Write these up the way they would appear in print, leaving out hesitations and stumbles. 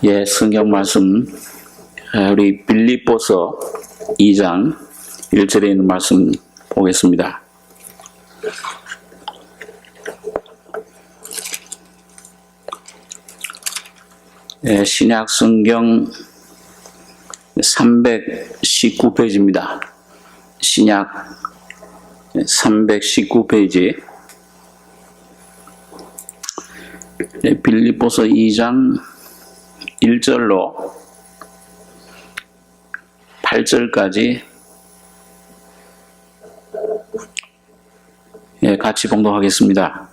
예, 성경 말씀 우리 빌립보서 2장 1절에 있는 말씀 보겠습니다. 예, 신약 성경 319페이지입니다. 신약 319페이지 빌립보서 2장 1절로 8절까지 같이 봉독하겠습니다.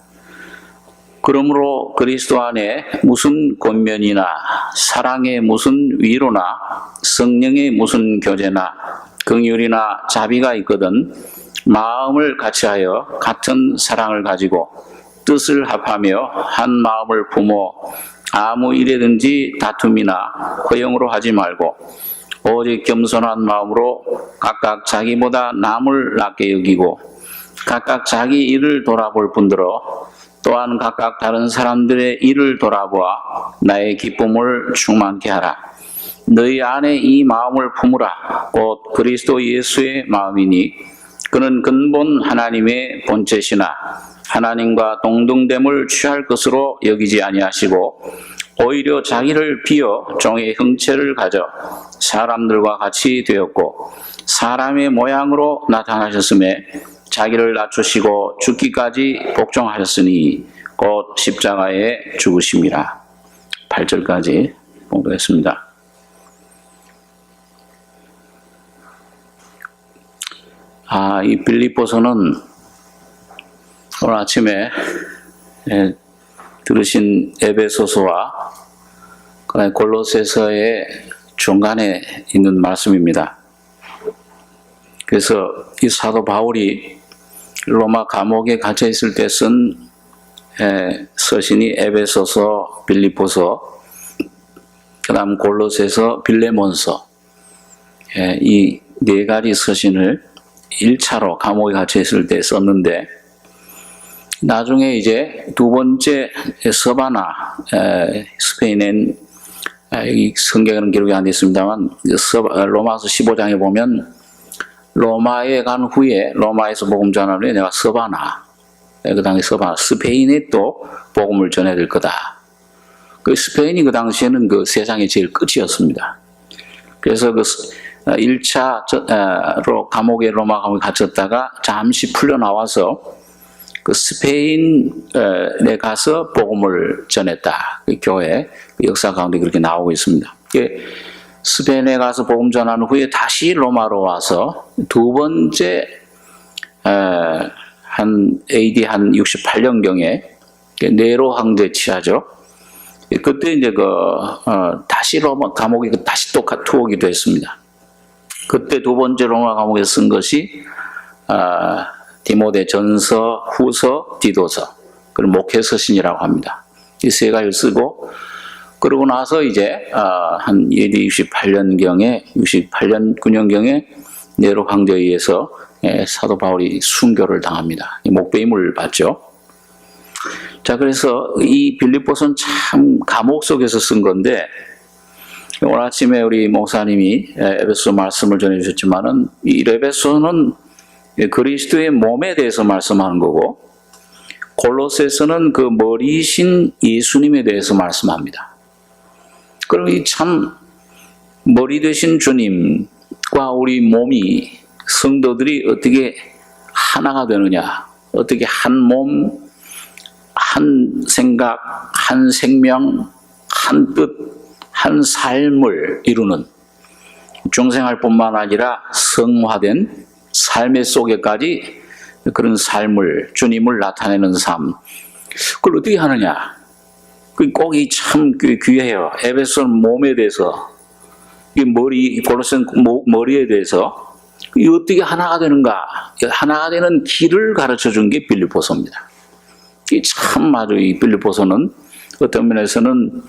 그러므로 그리스도 안에 무슨 권면이나 사랑의 무슨 위로나 성령의 무슨 교제나 긍휼이나 자비가 있거든 마음을 같이하여 같은 사랑을 가지고 뜻을 합하며 한 마음을 품어 아무 일에든지 다툼이나 허영으로 하지 말고 오직 겸손한 마음으로 각각 자기보다 남을 낮게 여기고 각각 자기 일을 돌아볼 뿐더러 또한 각각 다른 사람들의 일을 돌아보아 나의 기쁨을 충만케 하라. 너희 안에 이 마음을 품으라. 곧 그리스도 예수의 마음이니 그는 근본 하나님의 본체시나 하나님과 동등됨을 취할 것으로 여기지 아니하시고 오히려 자기를 비어 종의 형체를 가져 사람들과 같이 되었고 사람의 모양으로 나타나셨음에 자기를 낮추시고 죽기까지 복종하셨으니 곧 십자가에 죽으심이라. 8절까지 봉독했습니다. 이 빌립보서는 오늘 아침에 들으신 에베소서와 골로새서의 중간에 있는 말씀입니다. 그래서 이 사도 바울이 로마 감옥에 갇혀 있을 때 쓴 서신이 에베소서, 빌립보서, 그 다음 골로새서, 빌레몬서, 이 네 가지 서신을 1차로 감옥에 갇혀 있을 때 썼는데 나중에 이제 두 번째 서바나, 스페인엔 여기 성경에는 기록이 안 됐습니다만 로마서 15장에 보면 로마에 간 후에 로마에서 복음 전하는 후에 내가 서바나, 그 당시 서바나, 스페인에 또 복음을 전해야 될 거다. 그 스페인이 그 당시에는 그 세상의 제일 끝이었습니다. 그래서 그 1차로 감옥에 로마 감옥에 갇혔다가 잠시 풀려 나와서 그 스페인에 가서 복음을 전했다. 그 교회 그 역사 가운데 그렇게 나오고 있습니다. 스페인에 가서 복음 전한 후에 다시 로마로 와서 두 번째 한 AD 한 68년경에 네로 황제 치하죠. 그때 이제 다시 로마 감옥에 다시 또 투옥이 됐습니다. 그때 두 번째 로마 감옥에 쓴 것이 디모데 전서, 후서, 디도서, 그리고 목회서신이라고 합니다. 이 세 가지를 쓰고, 그러고 나서 이제, 한 AD 68년경에, 68년, 9년경에 네로 황제에 의해서 사도 바울이 순교를 당합니다. 목배임을 받죠. 자, 그래서 이 빌립보서는 참 감옥 속에서 쓴 건데, 오늘 아침에 우리 목사님이 에베소 말씀을 전해주셨지만은, 이 에베소는 그리스도의 몸에 대해서 말씀하는 거고 골로새서는 그 머리이신 예수님에 대해서 말씀합니다. 그럼 이 참 머리 되신 주님과 우리 몸이 성도들이 어떻게 하나가 되느냐, 어떻게 한 몸, 한 생각, 한 생명, 한 뜻, 한 삶을 이루는 중생할 뿐만 아니라 성화된 삶의 속에까지 그런 삶을, 주님을 나타내는 삶. 그걸 어떻게 하느냐? 꼭 이 참 귀해요. 에베소는 몸에 대해서, 이 머리, 골로새는 머리에 대해서, 이 어떻게 하나가 되는가? 하나가 되는 길을 가르쳐 준 게 빌립보서입니다. 이 참 아주 이 빌립보서는 어떤 면에서는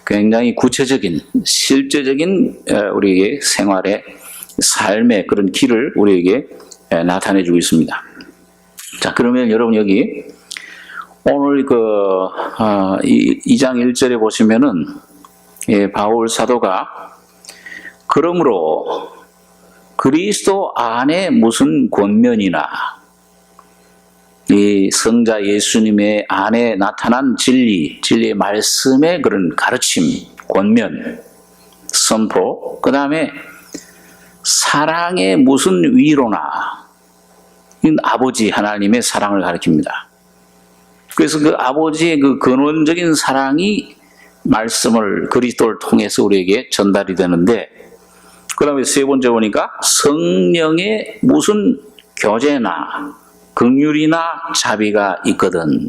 굉장히 구체적인, 실제적인 우리의 생활의 삶의 그런 길을 우리에게 나타내 주고 있습니다. 자, 그러면 여러분 여기 오늘 2장 1절에 보시면은 바울 사도가 그러므로 그리스도 안에 무슨 권면이나 이 성자 예수님의 안에 나타난 진리의 말씀의 그런 가르침, 권면, 선포, 그 다음에 사랑의 무슨 위로나 이건 아버지 하나님의 사랑을 가리킵니다. 그래서 그 아버지의 그 근원적인 사랑이 말씀을 그리스도를 통해서 우리에게 전달이 되는데, 그 다음에 세 번째 보니까 성령의 무슨 교제나 긍휼이나 자비가 있거든.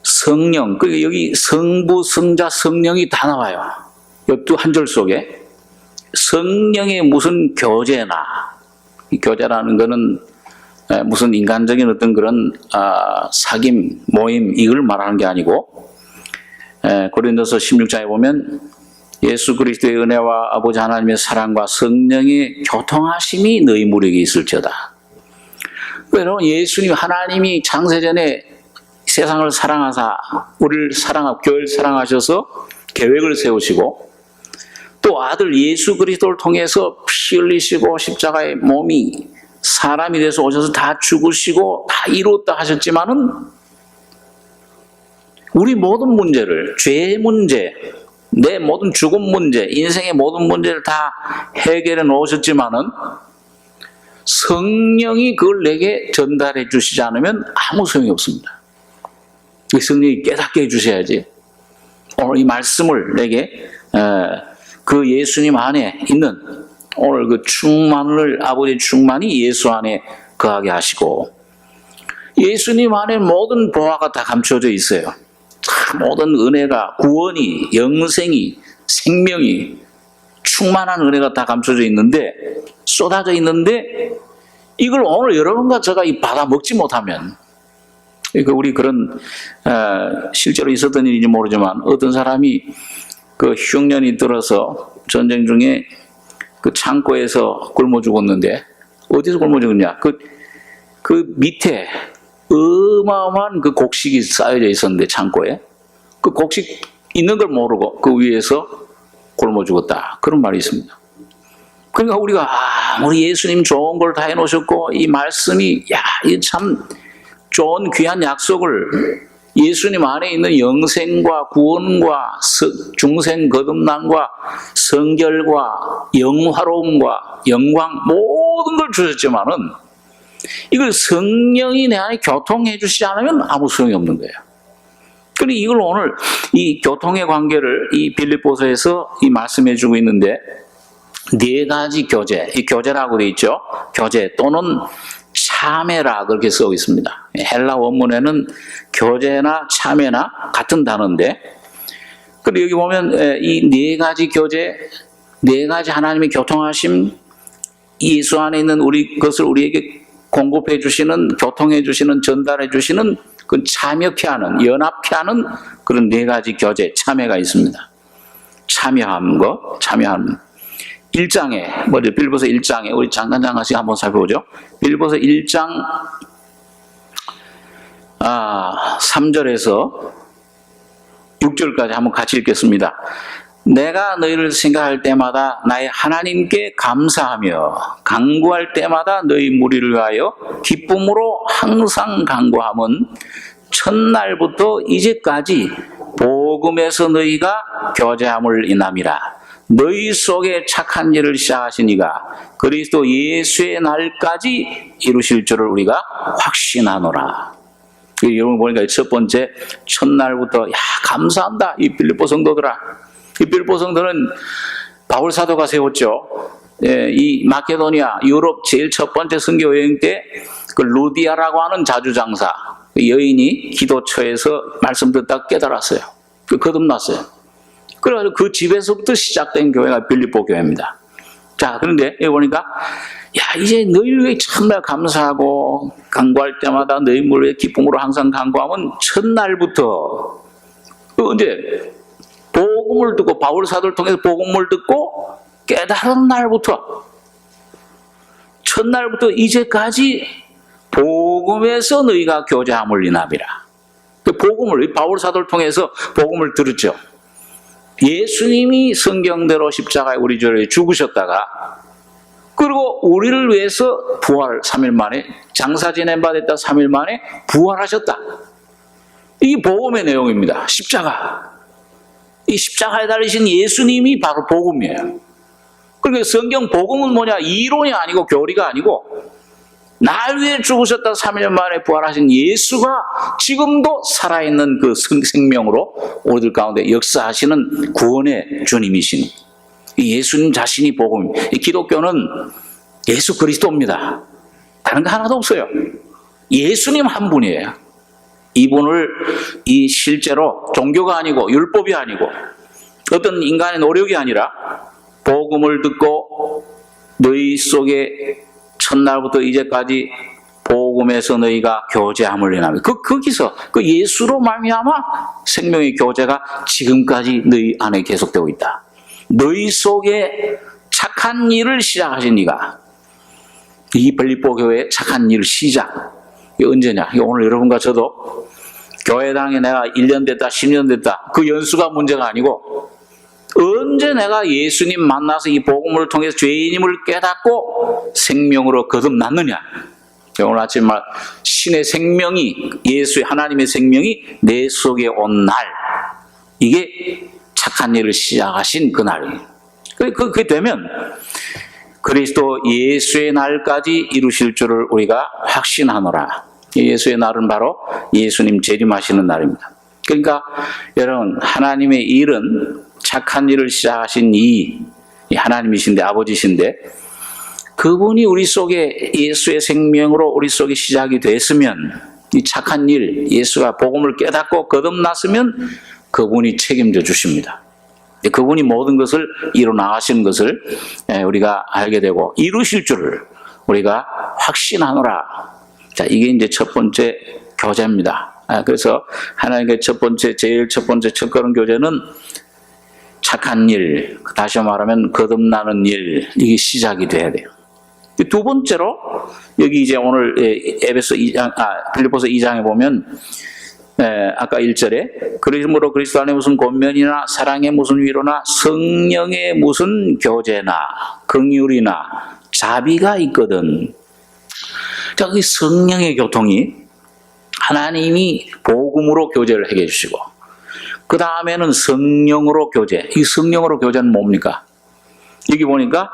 성령, 여기 성부, 성자, 성령이 다 나와요. 이 한 절 속에 성령의 무슨 교제나, 이 교제라는 것은 무슨 인간적인 어떤 그런 사귐, 모임 이걸 말하는 게 아니고, 고린도서 16장에 보면 예수 그리스도의 은혜와 아버지 하나님의 사랑과 성령의 교통하심이 너희 무리에게 있을지어다. 여러분, 예수님 하나님이 창세전에 세상을 사랑하사 우리를 사랑하고 교회를 사랑하셔서 계획을 세우시고, 또 아들 예수 그리스도를 통해서 피 흘리시고 십자가의 몸이 사람이 돼서 오셔서 다 죽으시고 다 이루었다 하셨지만은 우리 모든 문제를, 죄의 문제, 내 모든 죽음 문제, 인생의 모든 문제를 다 해결해 놓으셨지만은 성령이 그걸 내게 전달해 주시지 않으면 아무 소용이 없습니다. 성령이 깨닫게 해주셔야지. 오늘 이 말씀을 내게 그 예수님 안에 있는 오늘 그 충만을, 아버지의 충만이 예수 안에 거하게 하시고, 예수님 안에 모든 보화가 다 감춰져 있어요. 모든 은혜가, 구원이, 영생이, 생명이, 충만한 은혜가 다 감춰져 있는데, 쏟아져 있는데, 이걸 오늘 여러분과 제가 받아 먹지 못하면, 우리 그런 실제로 있었던 일인지 모르지만 어떤 사람이 그 흉년이 들어서 전쟁 중에 그 창고에서 굶어 죽었는데, 어디서 굶어 죽었냐? 그 밑에 어마어마한 그 곡식이 쌓여져 있었는데, 창고에 그 곡식 있는 걸 모르고 그 위에서 굶어 죽었다, 그런 말이 있습니다. 그러니까 우리가 우리 예수님 좋은 걸 다 해놓으셨고 이 말씀이 이 참 좋은 귀한 약속을, 예수님 안에 있는 영생과 구원과 중생 거듭남과 성결과 영화로움과 영광 모든 걸 주셨지만은 이걸 성령이 내 안에 교통해 주시지 않으면 아무 소용이 없는 거예요. 그러니 이걸 오늘 이 교통의 관계를 이 빌립보서에서 이 말씀해 주고 있는데, 네 가지 교제, 이 교제라고 되어 있죠. 교제 또는 참회라 그렇게 쓰고 있습니다. 헬라 원문에는 교제나 참회나 같은 단어인데, 근데 여기 보면 이 네 가지 교제, 네 가지 하나님의 교통하심, 예수 안에 있는 우리 것을 우리에게 공급해 주시는, 교통해 주시는, 전달해 주시는, 그 참여케 하는, 연합케 하는 그런 네 가지 교제, 참회가 있습니다. 참여한 것, 참여한 1장에, 먼저 빌립보서 1장에 우리 잠깐 한번 살펴보죠. 빌립보서 1장 3절에서 6절까지 한번 같이 읽겠습니다. 내가 너희를 생각할 때마다 나의 하나님께 감사하며 간구할 때마다 너희 무리를 위하여 기쁨으로 항상 간구함은 첫날부터 이제까지 복음에서 너희가 교제함을 인함이라. 너희 속에 착한 일을 시작하신 이가 그리스도 예수의 날까지 이루실 줄을 우리가 확신하노라. 여러분 보니까 첫 번째, 첫날부터 감사한다 이 빌립보 성도들아. 이 빌립보 성도는 바울 사도가 세웠죠. 이 마케도니아, 유럽 제일 첫 번째 선교 여행 때 그 루디아라고 하는 자주장사 여인이 기도처에서 말씀 듣다 깨달았어요. 거듭났어요. 그래가지고 그 집에서부터 시작된 교회가 빌립보 교회입니다. 자, 그런데 여기 보니까 이제 너희를 위해 참나 감사하고 간구할 때마다 너희 물에 기쁨으로 항상 간구하면 첫날부터, 언제? 복음을 듣고, 바울 사도를 통해서 복음을 듣고 깨달은 날부터, 첫날부터 이제까지 복음에서 너희가 교제함을 인함이라. 복음을, 바울 사도를 통해서 복음을 들었죠. 예수님이 성경대로 십자가에 우리 죄를 죽으셨다가 그리고 우리를 위해서 부활 3일 만에 장사 지낸 바 됐다 3일 만에 부활하셨다. 이게 복음의 내용입니다. 십자가. 이 십자가에 달리신 예수님이 바로 복음이에요. 그러니까 성경 복음은 뭐냐? 이론이 아니고 교리가 아니고 날 위해 죽으셨다 3일 만에 부활하신 예수가 지금도 살아있는 그 생명으로 우리들 가운데 역사하시는 구원의 주님이신 이 예수님 자신이 복음. 이 기독교는 예수 그리스도입니다. 다른 거 하나도 없어요. 예수님 한 분이에요. 이분을 이 실제로 종교가 아니고 율법이 아니고 어떤 인간의 노력이 아니라 복음을 듣고 너희 속에 첫날부터 이제까지 복음에서 너희가 교제함을 인하며 거기서 그 예수로 말미암아 생명의 교제가 지금까지 너희 안에 계속되고 있다. 너희 속에 착한 일을 시작하신 이가 이 빌립보 교회의 착한 일을 시작. 이게 언제냐? 이게 오늘 여러분과 저도 교회당에 내가 1년 됐다 10년 됐다 그 연수가 문제가 아니고 언제 내가 예수님 만나서 이 복음을 통해서 죄인임을 깨닫고 생명으로 거듭났느냐. 오늘 아침 말 신의 생명이 예수의 하나님의 생명이 내 속에 온 날 이게 착한 일을 시작하신 그날이에요. 그게 되면 그리스도 예수의 날까지 이루실 줄을 우리가 확신하노라. 예수의 날은 바로 예수님 재림하시는 날입니다. 그러니까 여러분 하나님의 일은 착한 일을 시작하신 이 하나님이신데 아버지신데 그분이 우리 속에 예수의 생명으로 우리 속에 시작이 됐으면 이 착한 일 예수가 복음을 깨닫고 거듭났으면 그분이 책임져 주십니다. 그분이 모든 것을 이루나가시는 것을 우리가 알게 되고 이루실 줄을 우리가 확신하노라. 자, 이게 이제 첫 번째 교제입니다. 그래서 하나님께 제일 첫 번째 첫걸음 교제는 착한 일, 다시 말하면 거듭나는 일, 이게 시작이 돼야 돼요. 두 번째로 여기 이제 오늘 빌립보서 2장에 보면 아까 1절에 그러므로 그리스도 안에 무슨 권면이나 사랑의 무슨 위로나 성령의 무슨 교제나 긍휼이나 자비가 있거든. 자, 이 성령의 교통이 하나님이 복음으로 교제를 해게 해주시고 그 다음에는 성령으로 교제. 이 성령으로 교제는 뭡니까? 여기 보니까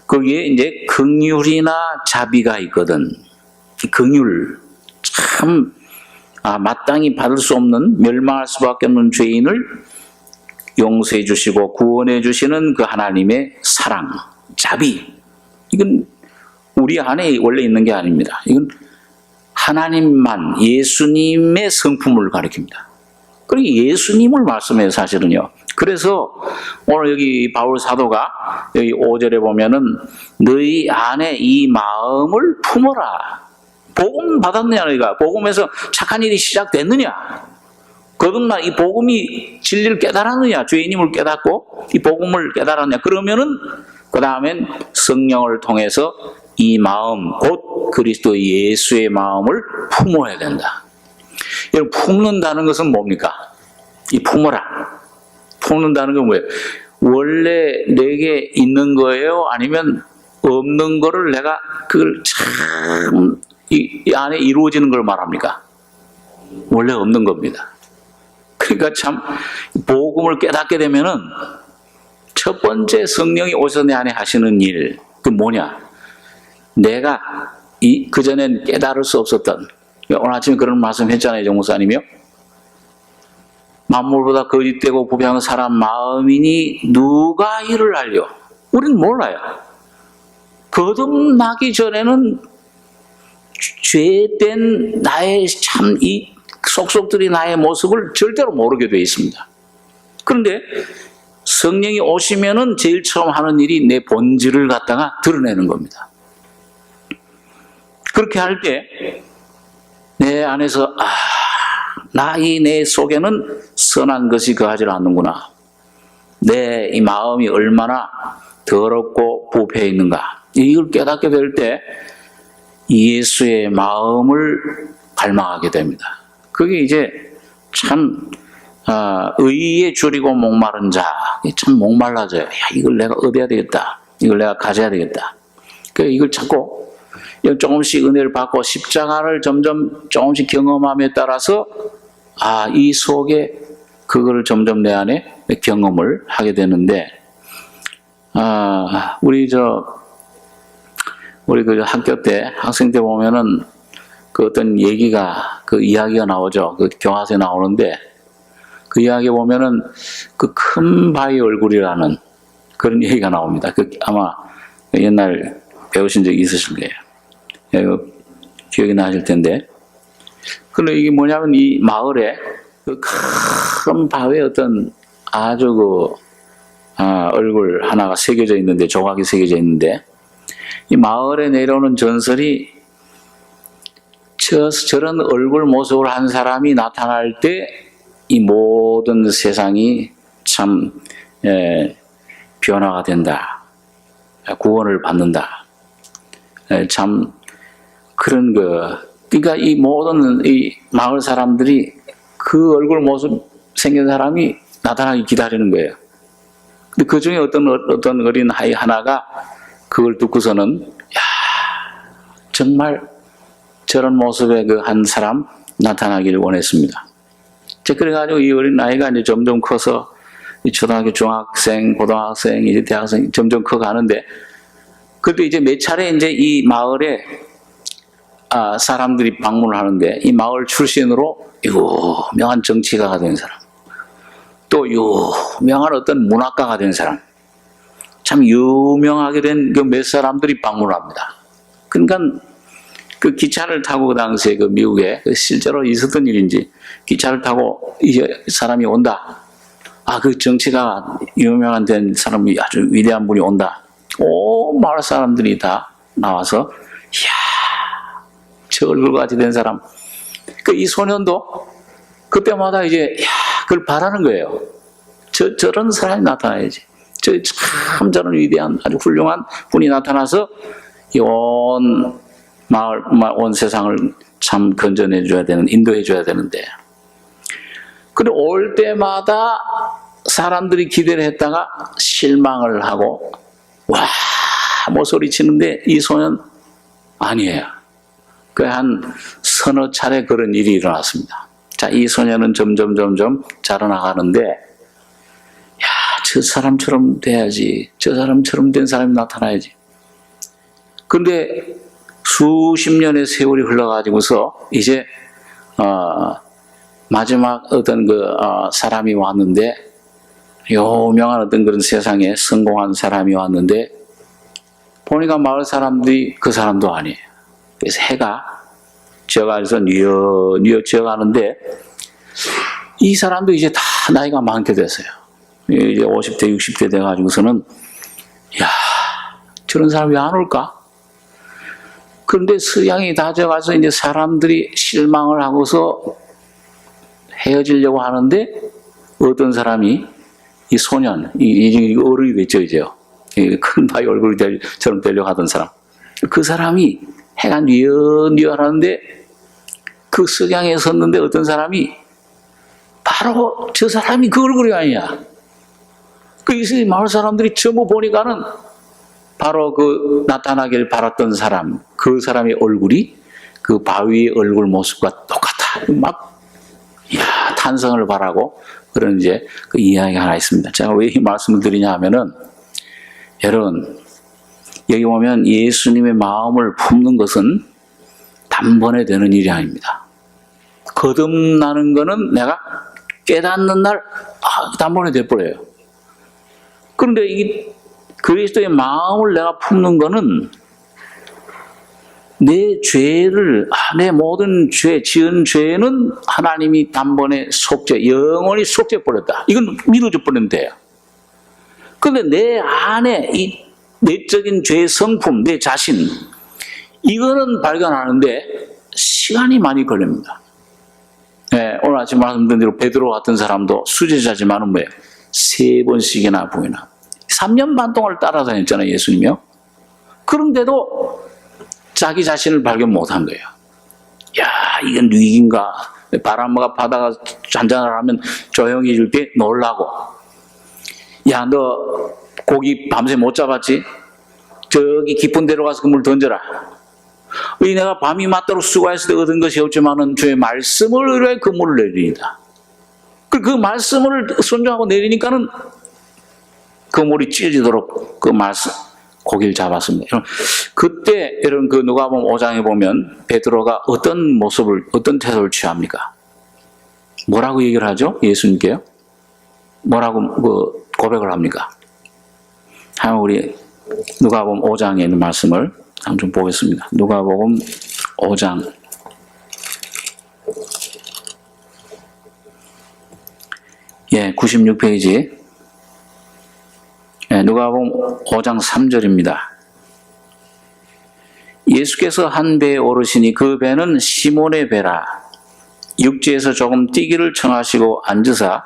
거기에 이제 긍휼이나 자비가 있거든. 이 긍휼 참 마땅히 받을 수 없는 멸망할 수밖에 없는 죄인을 용서해 주시고 구원해 주시는 그 하나님의 사랑, 자비. 이건 우리 안에 원래 있는 게 아닙니다. 이건 하나님만 예수님의 성품을 가리킵니다. 그리고 예수님을 말씀해요, 사실은요. 그래서 오늘 여기 바울 사도가 여기 5절에 보면은 너희 안에 이 마음을 품어라. 복음 받았느냐, 너희가 복음에서 착한 일이 시작됐느냐, 거듭나 이 복음이 진리를 깨달았느냐, 죄인임을 깨닫고 이 복음을 깨달았느냐. 그러면은 그 다음엔 성령을 통해서 이 마음 곧 그리스도 예수의 마음을 품어야 된다. 여러분, 품는다는 것은 뭡니까? 이 품어라. 품는다는 건 뭐예요? 원래 내게 있는 거예요? 아니면 없는 거를 내가 그걸 참 이 안에 이루어지는 걸 말합니까? 원래 없는 겁니다. 그러니까 참 복음을 깨닫게 되면은 첫 번째 성령이 오셔서 내 안에 하시는 일, 그 뭐냐? 내가 그전엔 깨달을 수 없었던, 오늘 아침에 그런 말씀 했잖아요, 정 목사님이요. 만물보다 거짓되고 부패한 사람 마음이니 누가 이를 알려? 우리는 몰라요. 거듭나기 전에는 죄된 나의 참 이 속속들이 나의 모습을 절대로 모르게 되어 있습니다. 그런데 성령이 오시면은 제일 처음 하는 일이 내 본질을 갖다가 드러내는 겁니다. 그렇게 할 때 내 안에서 내 속에는 선한 것이 거하지 않는구나. 내 이 마음이 얼마나 더럽고 부패해 있는가. 이걸 깨닫게 될 때 예수의 마음을 갈망하게 됩니다. 그게 이제 참 의에 줄이고 목마른 자, 참 목말라져요. 야, 이걸 내가 얻어야 되겠다. 이걸 내가 가져야 되겠다. 그래서 이걸 찾고 조금씩 은혜를 받고 십자가를 점점 조금씩 경험함에 따라서 이 속에 그거를 점점 내 안에 경험을 하게 되는데 우리 그 학교 때 학생 때 보면은 그 어떤 얘기가 그 이야기가 나오죠. 그 교과서에 나오는데 그 이야기에 보면은 그 큰 바위 얼굴이라는 그런 얘기가 나옵니다. 그 아마 옛날 배우신 적이 있으실 거예요. 기억이 나실 텐데. 근데 이게 뭐냐면 이 마을에 그 큰 바위에 어떤 아주 얼굴 하나가 새겨져 있는데, 조각이 새겨져 있는데, 이 마을에 내려오는 전설이 저런 얼굴 모습을 한 사람이 나타날 때 이 모든 세상이 참 변화가 된다. 구원을 받는다. 참 그런 그러니까 이 모든 이 마을 사람들이 그 얼굴 모습 생긴 사람이 나타나기 기다리는 거예요. 근데 그 중에 어떤 어린 아이 하나가 그걸 듣고서는 정말 저런 모습의 그 한 사람 나타나기를 원했습니다. 그래가지고 이 어린 아이가 이제 점점 커서 초등학교, 중학생, 고등학생, 이제 대학생 점점 커가는데, 그때 이제 몇 차례 이제 이 마을에 사람들이 방문을 하는데, 이 마을 출신으로 유명한 정치가가 된 사람, 또 유명한 어떤 문학가가 된 사람, 참 유명하게 된 그 몇 사람들이 방문을 합니다. 그러니까 그 기차를 타고 그 당시에 그 미국에 실제로 있었던 일인지 기차를 타고 이 사람이 온다. 그 정치가 유명한 된 사람이 아주 위대한 분이 온다. 마을 사람들이 다 나와서 저 얼굴같이 된 사람. 이 소년도 그때마다 이제 그걸 바라는 거예요. 저런 사람이 나타나야지. 참 저런 위대한 아주 훌륭한 분이 나타나서 온 마을, 온 세상을 참 건져내줘야 되는, 인도해줘야 되는데. 그리고 올 때마다 사람들이 기대를 했다가 실망을 하고, 뭐 소리치는데 이 소년 아니에요. 한 서너 차례 그런 일이 일어났습니다. 이 소년은 점점 자라나가는데, 저 사람처럼 돼야지. 저 사람처럼 된 사람이 나타나야지. 근데 수십 년의 세월이 흘러가지고서 이제 마지막 어떤 사람이 왔는데, 유명한 어떤 그런 세상에 성공한 사람이 왔는데, 보니까 마을 사람들이 그 사람도 아니에요. 그래서 해가 져가면서 뉘어 져가는데, 이 사람도 이제 다 나이가 많게 됐어요. 이제 50대, 60대 돼가지고서는 저런 사람이 왜 안 올까? 그런데 서양이 다 져가서 이제 사람들이 실망을 하고서 헤어지려고 하는데, 어떤 사람이 이 소년, 이 어른이 됐죠, 이제. 큰 바위 얼굴처럼 되려고 하던 사람. 그 사람이 해가 뉘어 하는데, 그 석양에 섰는데 어떤 사람이 바로 저 사람이 그 얼굴이 아니야. 이 마을 사람들이 전부 보니까는 바로 그 나타나길 바랐던 사람, 그 사람의 얼굴이 그 바위의 얼굴 모습과 똑같아. 탄성을 바라고 그런 이제 그 이야기가 하나 있습니다. 제가 왜 이 말씀을 드리냐 하면은, 여러분, 여기 보면 예수님의 마음을 품는 것은 단번에 되는 일이 아닙니다. 거듭나는 거는 내가 깨닫는 날 단번에 돼버려요. 그런데 이 그리스도의 마음을 내가 품는 거는 내 죄를, 내 모든 지은 죄는 하나님이 단번에 영원히 속죄해버렸다. 이건 믿어져 버리면 돼요. 그런데 내 안에 이 내적인 죄의 성품, 내 자신, 이거는 발견하는데 시간이 많이 걸립니다. 오늘 아침 말씀드린 대로 베드로 같은 사람도 수제자지만은 뭐예요? 3번씩이나 부인하고 3년 반 동안 따라다녔잖아요, 예수님이요. 그런데도 자기 자신을 발견 못한 거예요. 이건 위기인가? 바람과 바다가 잔잔하라 하면 조용히 해줄 때 놀라고, 야, 너 고기 밤새 못 잡았지? 저기 깊은 데로 가서 그물 던져라. 이 내가 밤이 맞도록 수고했을 때 얻은 것이 없지만은 주의 말씀을 의뢰해 그물을 내리이다. 그 말씀을 순종하고 내리니까는 그물이 찢어지도록 그 말씀, 고기를 잡았습니다. 그때 여러분 그 누가복음 5장에 보면 베드로가 어떤 모습을, 어떤 태도를 취합니까? 뭐라고 얘기를 하죠? 예수님께요? 뭐라고 그 고백을 합니까? 한번 우리 누가복음 5장에 있는 말씀을 한번 좀 보겠습니다. 누가복음 5장. 예, 96페이지. 예, 누가복음 5장 3절입니다. 예수께서 한 배에 오르시니 그 배는 시몬의 배라. 육지에서 조금 뛰기를 청하시고 앉으사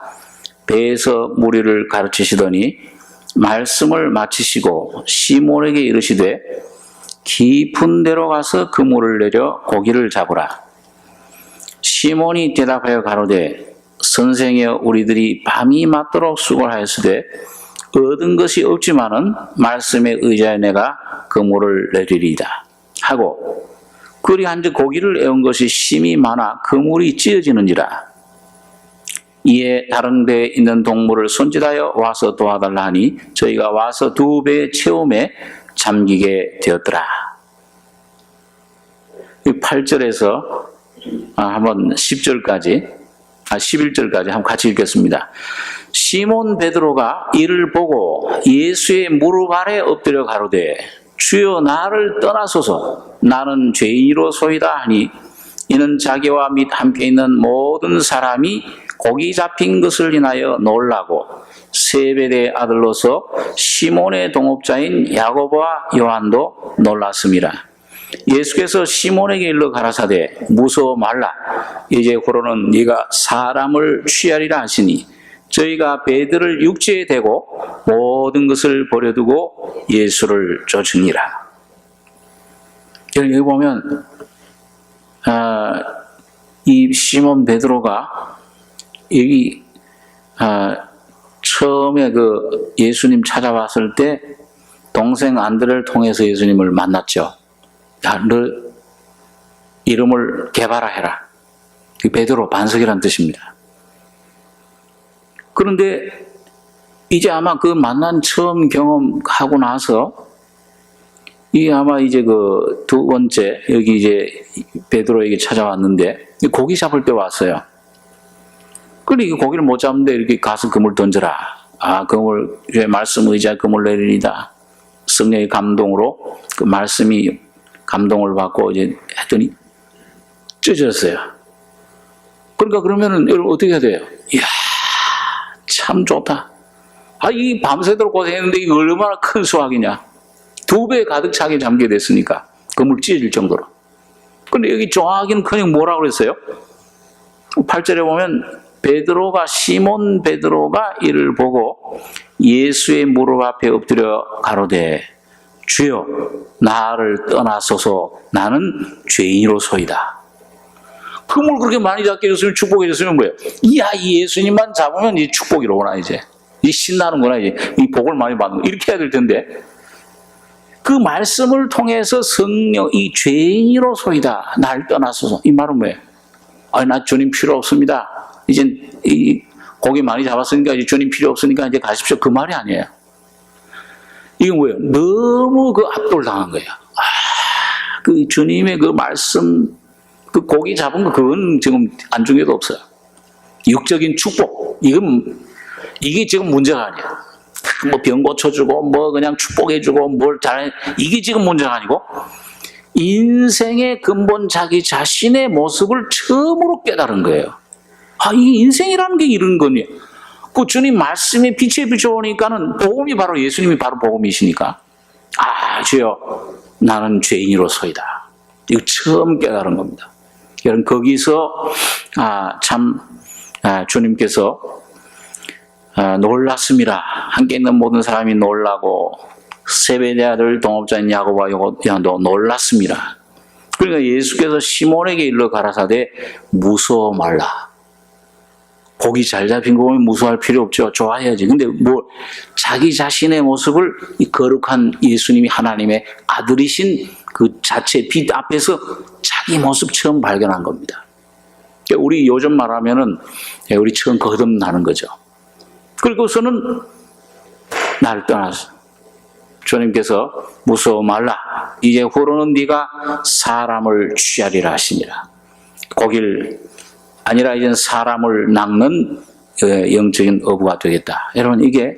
배에서 무리를 가르치시더니 말씀을 마치시고 시몬에게 이르시되 깊은 데로 가서 그물을 내려 고기를 잡으라. 시몬이 대답하여 가로되 선생이여 우리들이 밤이 맞도록 수고하였으되 얻은 것이 없지만은 말씀에 의지하여 내가 그물을 내리리이다 하고 그리 한즉 고기를 애운 것이 심히 많아 그물이 찢어지는지라. 이에 다른 배에 있는 동물을 손짓하여 와서 도와달라 하니 저희가 와서 두 배의 체험에 잠기게 되었더라. 8절에서 한번 10절까지 11절까지 한번 같이 읽겠습니다. 시몬 베드로가 이를 보고 예수의 무릎 아래 엎드려 가로되 주여 나를 떠나소서 나는 죄인이로소이다 하니 이는 자기와 및 함께 있는 모든 사람이 고기 잡힌 것을 인하여 놀라고 세베대의 아들로서 시몬의 동업자인 야고보와 요한도 놀랐음이라. 예수께서 시몬에게 일러 가라사대 무서워 말라. 이제 고로는 네가 사람을 취하리라 하시니 저희가 배들을 육지에 대고 모든 것을 버려두고 예수를 쫓으니라. 여기 보면 이 시몬 베드로가 여기 처음에 그 예수님 찾아왔을 때 동생 안드레를 통해서 예수님을 만났죠. 야, 너 이름을 개발하해라. 베드로 반석이란 뜻입니다. 그런데 이제 아마 그 만난 처음 경험하고 나서 이 아마 이제 그 두 번째 여기 이제 베드로에게 찾아왔는데 고기 잡을 때 왔어요. 그러니까 고기를 못 잡는데 이렇게 가서 그물 던져라. 그물 말씀 의지하 그물 내리리다. 성령의 감동으로 그 말씀이 감동을 받고 이제 했더니 찢어졌어요. 그러니까 그러면은 여러분 어떻게 해야 돼요? 이야, 참 좋다. 이 밤새도록 고생했는데 이거 얼마나 큰 수확이냐. 2배 가득 차게 잠게 됐으니까 그물 찢어질 정도로. 근데 여기 정확히는 뭐라고 그랬어요? 8절에 보면 베드로가 시몬 베드로가 이를 보고 예수의 무릎 앞에 엎드려 가로되 주여 나를 떠나소서 나는 죄인이로소이다. 그물 그렇게 많이 잡게 해줬으면 축복해 줬으면 뭐예요? 이 예수님만 잡으면 이 축복이 오나 이제 이 신나는구나 이제 이 복을 많이 받는 거 이렇게 해야 될 텐데 그 말씀을 통해서 성령 이 죄인이로소이다 날 떠나소서 이 말은 뭐예요? 나 주님 필요 없습니다. 이젠 이 고기 많이 잡았으니까 이제 주님 필요 없으니까 이제 가십시오. 그 말이 아니에요. 이건 뭐예요? 너무 그 압도당한 거예요. 그 주님의 그 말씀, 그 고기 잡은 거, 그건 지금 안중에도 없어요. 육적인 축복. 이게 지금 문제가 아니야. 뭐 병 고쳐주고, 뭐 그냥 축복해주고, 뭘 잘해. 이게 지금 문제가 아니고, 인생의 근본 자기 자신의 모습을 처음으로 깨달은 거예요. 이 인생이라는 게 이런 거니. 그 주님 말씀이 빛에 비춰오니까는 복음이 바로 예수님이 바로 복음이시니까. 주여, 나는 죄인으로서이다. 이거 처음 깨달은 겁니다. 여러분, 거기서, 주님께서, 놀랐습니다. 함께 있는 모든 사람이 놀라고, 세베대 아들 동업자인 야고보와 요한도 놀랐습니다. 그러니까 예수께서 시몬에게 일러 가라사대 무서워 말라. 고기 잘 잡힌 거 보면 무서워할 필요 없죠. 좋아해야지. 근데 뭐 자기 자신의 모습을 이 거룩한 예수님이 하나님의 아들이신 그 자체 빛 앞에서 자기 모습 처음 발견한 겁니다. 우리 요즘 말하면은 우리 처음 거듭나는 거죠. 그리고서는 나를 떠나서 주님께서 무서워 말라. 이제 후로는 네가 사람을 취하리라 하시니라. 거길 아니라 이제는 사람을 낚는 영적인 어부가 되겠다. 여러분 이게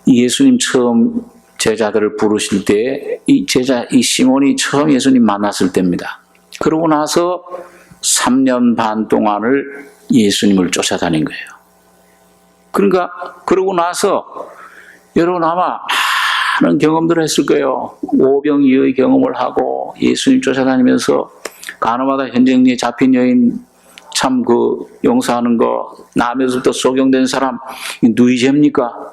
예수님 처음 제자들을 부르실 때 이 시몬이 처음 예수님 만났을 때입니다. 그러고 나서 3년 반 동안을 예수님을 쫓아다닌 거예요. 그러니까 그러고 나서 여러분 아마 많은 경험들을 했을 거예요. 오병이의 경험을 하고 예수님 쫓아다니면서 가나마다 현장에 잡힌 여인 참 그 용서하는 거 나면서부터 소경된 사람 누이제입니까?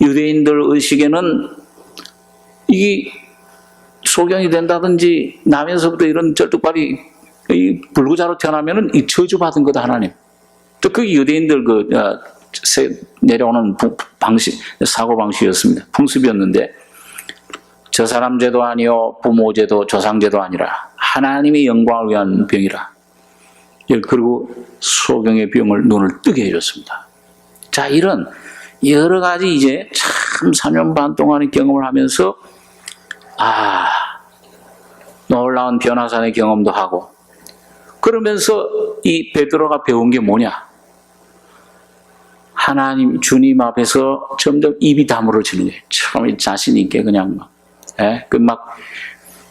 유대인들 의식에는 이게 소경이 된다든지 나면서부터 이런 쩔뚝발이 불구자로 태어나면은 이 저주받은 거다 하나님. 또 그 유대인들 내려오는 방식 사고 방식이었습니다. 풍습이었는데 저 사람 죄도 아니요 부모 죄도 조상 죄도 아니라 하나님의 영광을 위한 병이라. 그리고 소경의 병을 눈을 뜨게 해줬습니다. 자, 이런 여러 가지 이제 참 3년 반 동안의 경험을 하면서 놀라운 변화산의 경험도 하고 그러면서 이 베드로가 배운 게 뭐냐? 하나님 주님 앞에서 점점 입이 다물어지는 거예요. 처음에 자신 있게 그냥 막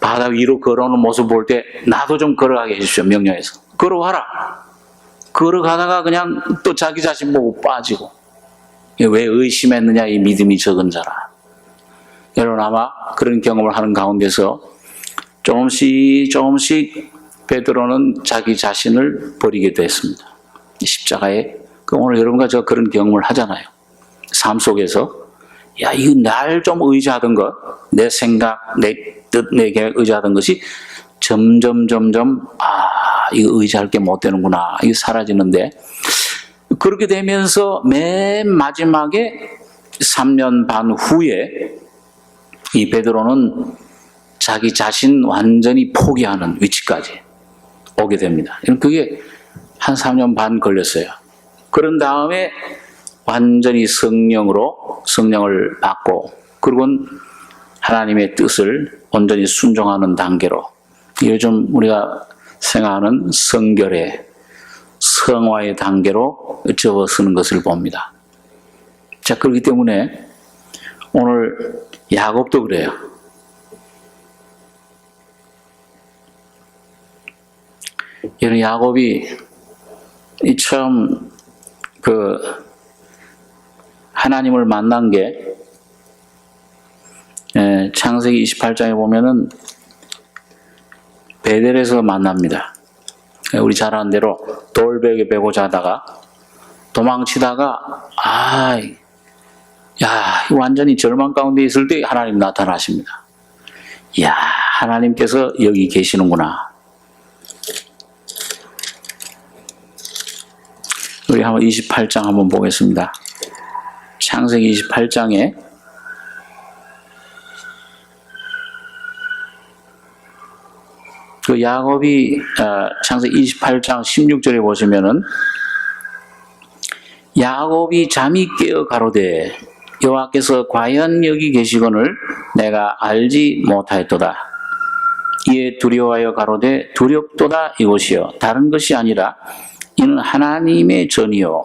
바다 위로 걸어오는 모습 볼 때 나도 좀 걸어가게 해주십시오. 명령해서 걸어와라. 걸어가다가 그냥 또 자기 자신 보고 빠지고 왜 의심했느냐 이 믿음이 적은 자라. 여러분 아마 그런 경험을 하는 가운데서 조금씩 베드로는 자기 자신을 버리게 됐습니다. 십자가에 오늘 여러분과 저 그런 경험을 하잖아요. 삶 속에서 이거 날 좀 의지하던 것, 내 생각, 내 뜻, 내 계획 의지하던 것이 점점 이거 의지할 게 못 되는구나. 이거 사라지는데 그렇게 되면서 맨 마지막에 3년 반 후에 이 베드로는 자기 자신 완전히 포기하는 위치까지 오게 됩니다. 그게 한 3년 반 걸렸어요. 그런 다음에 완전히 성령을 받고 그리고는 하나님의 뜻을 온전히 순종하는 단계로 요즘 우리가 생각하는 성결의 성화의 단계로 접어서는 것을 봅니다. 자, 그렇기 때문에 오늘 야곱도 그래요. 이런 야곱이 처음 하나님을 만난 게 창세기 28장에 보면은 베델에서 만납니다. 우리 잘 아는 대로 돌베개 베고 자다가 도망치다가 완전히 절망 가운데 있을 때 하나님 나타나십니다. 하나님께서 여기 계시는구나. 우리 한번 28장 한번 보겠습니다. 창세기 28장에 그 야곱이 창세기 28장 16절에 보시면은 야곱이 잠이 깨어 가로되 여호와께서 과연 여기 계시거늘 내가 알지 못하였도다. 이에 두려워하여 가로되 두렵도다 이것이요 다른 것이 아니라 이는 하나님의 전이요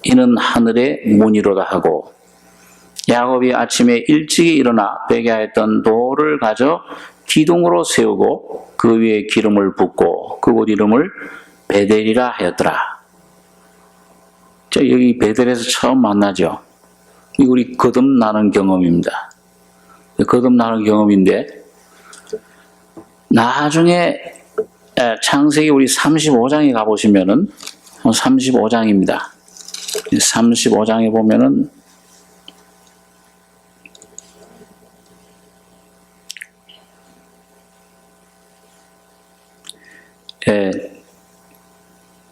이는 하늘의 문이로다 하고 야곱이 아침에 일찍이 일어나 베개하였던 돌을 가져 기둥으로 세우고 그 위에 기름을 붓고 그곳 이름을 베델이라 하였더라. 자, 여기 베델에서 처음 만나죠. 이 우리 거듭나는 경험입니다. 거듭나는 경험인데 나중에 창세기 우리 35장에 가보시면은 35장입니다. 35장에 보면은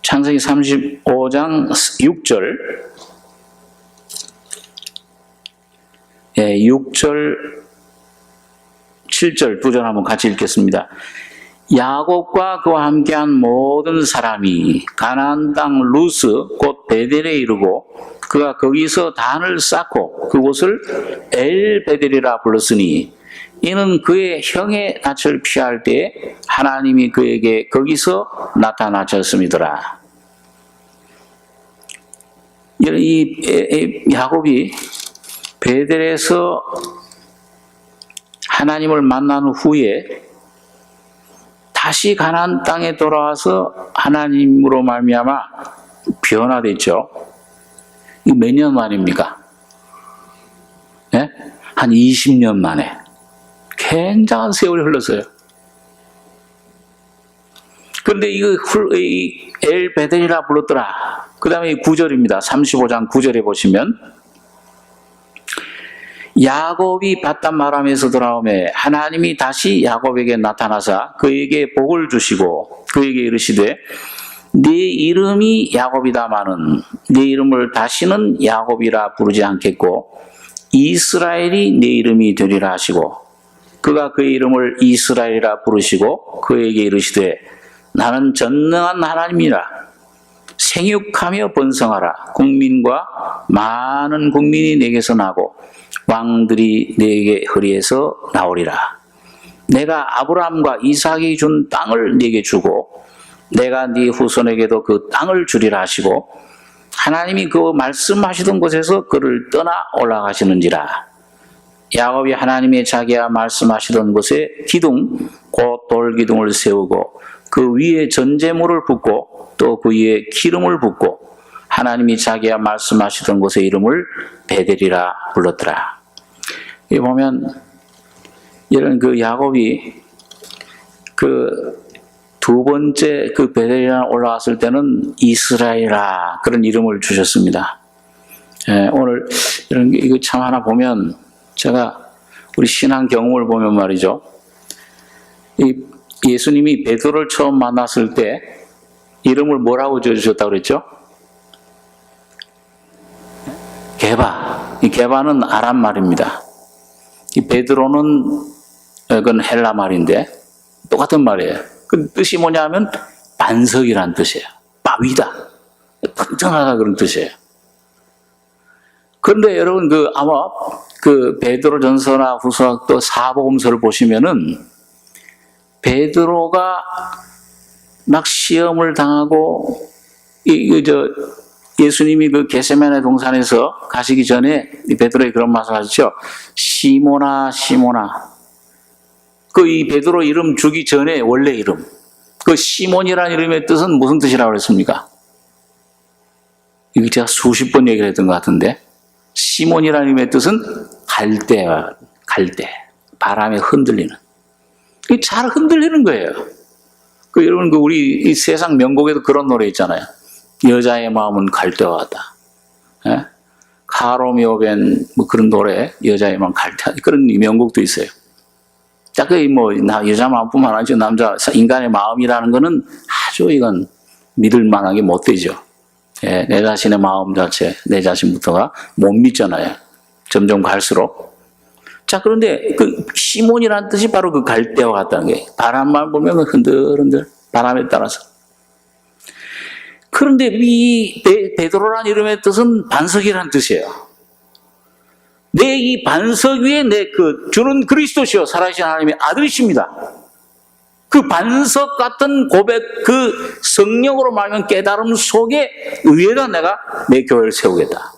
창세기 창세기 35장 6절, 6절, 7절 두 절 한번 같이 읽겠습니다. 야곱과 그와 함께한 모든 사람이 가나안 땅 루스 곧 베델에 이르고 그가 거기서 단을 쌓고 그곳을 엘베델이라 불렀으니 이는 그의 형의 낯을 피할 때에 하나님이 그에게 거기서 나타나셨음이더라. 이 야곱이 베델에서 하나님을 만난 후에 다시 가나안 땅에 돌아와서 하나님으로 말미암아 변화됐죠. 이 몇 년 만입니까? 네? 한 20년 만에. 굉장한 세월이 흘렀어요. 그런데 이 엘베델이라 불렀더라. 그 다음에 9절입니다. 35장 9절에 보시면 야곱이 바단 아람에서 돌아오매 하나님이 다시 야곱에게 나타나사 그에게 복을 주시고 그에게 이르시되 네 이름이 야곱이다마는 네 이름을 다시는 야곱이라 부르지 않겠고 이스라엘이 네 이름이 되리라 하시고 그가 그의 이름을 이스라엘이라 부르시고 그에게 이르시되 나는 전능한 하나님이라 생육하며 번성하라 국민과 많은 국민이 내게서 나고 왕들이 내게 허리에서 나오리라. 내가 아브라함과 이삭이 준 땅을 네게 주고 내가 네 후손에게도 그 땅을 주리라 하시고 하나님이 그 말씀하시던 곳에서 그를 떠나 올라가시는지라. 야곱이 하나님의 자기야 말씀하시던 곳에 기둥 곧 돌기둥을 세우고 그 위에 전제물을 붓고 또 그 위에 기름을 붓고 하나님이 자기야 말씀하시던 곳의 이름을 베델이라 불렀더라. 여기 보면 이런 그 야곱이 그 두 번째 그 베델이라 올라왔을 때는 이스라엘이라 그런 이름을 주셨습니다. 오늘 이런 이거 참 하나 보면 제가 우리 신앙 경험을 보면 말이죠. 예수님이 베드로를 처음 만났을 때 이름을 뭐라고 지어주셨다고 그랬죠? 게바. 이 게바는 아람 말입니다. 이 베드로는 그건 헬라 말인데 똑같은 말이에요. 그 뜻이 뭐냐면 반석이란 뜻이에요. 바위다. 튼튼하다 그런 뜻이에요. 그런데 여러분 아마 그 베드로 전서나 후서 또 사복음서를 보시면은 베드로가 막 시험을 당하고 예수님이 그 겟세마네 동산에서 가시기 전에 베드로의 그런 말씀하셨죠. 시모나 시모나. 그 이 베드로 이름 주기 전에 원래 이름. 그 시몬이라는 이름의 뜻은 무슨 뜻이라고 그랬습니까? 이거 제가 수십 번 얘기를 했던 것 같은데 시몬이라는 이름의 뜻은 갈대. 바람에 흔들리는. 잘 흔들리는 거예요. 여러분 우리 이 세상 명곡에도 그런 노래 있잖아요. 여자의 마음은 갈대와 같다. 예? 카로미오벤 뭐 그런 노래 여자의 마음 갈대 그런 명곡도 있어요. 자, 여자 마음뿐만 아니죠. 인간의 마음이라는 거는 아주 이건 믿을 만하게 못 되죠. 예, 내 자신의 마음 자체, 내 자신부터가 못 믿잖아요. 점점 갈수록. 자, 그런데 그 시몬이라는 뜻이 바로 그 갈대와 같다는 게 바람만 보면 흔들흔들 바람에 따라서. 그런데 이 베드로라는 이름의 뜻은 반석이라는 뜻이에요. 내 이 반석 위에 주는 그리스도시요 살아계신 하나님의 아들이십니다. 그 반석 같은 고백, 그 성령으로 말하면 깨달음 속에 위에다 내가 내 교회를 세우겠다.